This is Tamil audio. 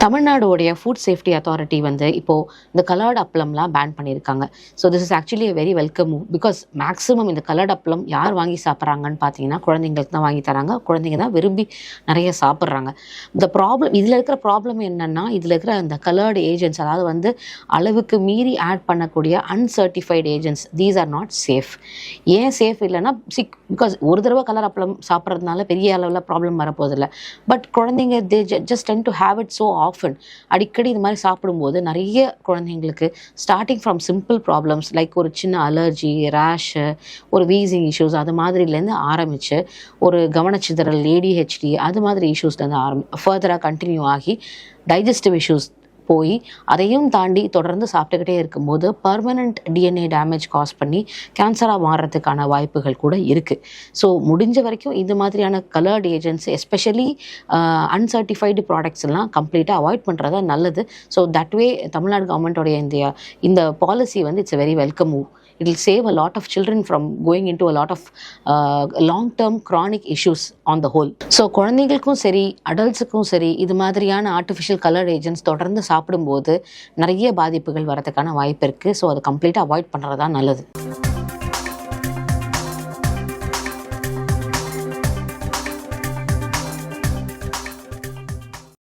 தமிழ்நாடுடைய ஃபுட் சேஃப்டி அத்தாரிட்டி வந்து இப்போது இந்த கலர்ட் அப்பளம்லாம் பேன் பண்ணியிருக்காங்க. So this is actually a very welcome move. Because maximum இந்த கலர்ட் அப்பளம் யார் வாங்கி சாப்பிட்றாங்கன்னு பார்த்தீங்கன்னா குழந்தைங்களுக்கு தான் வாங்கி தராங்க. குழந்தைங்க தான் விரும்பி நிறைய சாப்பிட்றாங்க. இந்த ப்ராப்ளம் இதில் இருக்கிற ப்ராப்ளம் என்னென்னா, இதில் இருக்கிற அந்த கலர்டு ஏஜென்ட்ஸ், அதாவது வந்து அளவுக்கு மீறி ஆட் பண்ணக்கூடிய uncertified agents, these are not safe. ஏன் சேஃப் இல்லைன்னா, பிகாஸ் ஒரு தடவை கலர் அப்பளம் சாப்பிட்றதுனால பெரிய அளவில் ப்ராப்ளம் வரப்போதில்லை. பட் குழந்தைங்க they just tend to have it so often. அடிக்கடி இது மாதிரி சாப்பிடும்போது நிறைய குழந்தைங்களுக்கு starting from simple problems like ஒரு சின்ன அலர்ஜி, ரேஷு, ஒரு வீசிங் இஷ்யூஸ், அது மாதிரிலேருந்து ஆரம்பித்து ஒரு கவனச்சிதறல், ADHD அது மாதிரி இஷ்யூஸ்லேருந்து ஃபர்தராக கண்டினியூ ஆகி டைஜஸ்டிவ் இஷ்யூஸ் போய் அதையும் தாண்டி தொடர்ந்து சாப்பிட்டுக்கிட்டே இருக்கும்போது பர்மனண்ட் DNA டேமேஜ் காஸ் பண்ணி கேன்சராக மாறுறதுக்கான வாய்ப்புகள் கூட இருக்குது. ஸோ முடிஞ்ச வரைக்கும் இது மாதிரியான coloured agents, especially uncertified products எல்லாம் கம்ப்ளீட்டாக அவாய்ட் பண்ணுறது நல்லது. ஸோ தட் வே தமிழ்நாடு கவர்மெண்ட்டோடைய இந்த பாலிசி வந்து it's a very welcome move. It will save a lot of children from going into a lot of long-term chronic issues on the whole. So குழந்தைகளுக்கும் சரி, அடல்ட்ஸுக்கும் சரி, இது மாதிரியான ஆர்டிஃபிஷியல் கலர் ஏஜென்ட்ஸ் தொடர்ந்து சாப்பிடும்போது நிறைய பாதிப்புகள் வரதுக்கான வாய்ப்பு இருக்குது. ஸோ அதை கம்ப்ளீட்டாக அவாய்ட் பண்ணுறது தான் நல்லது.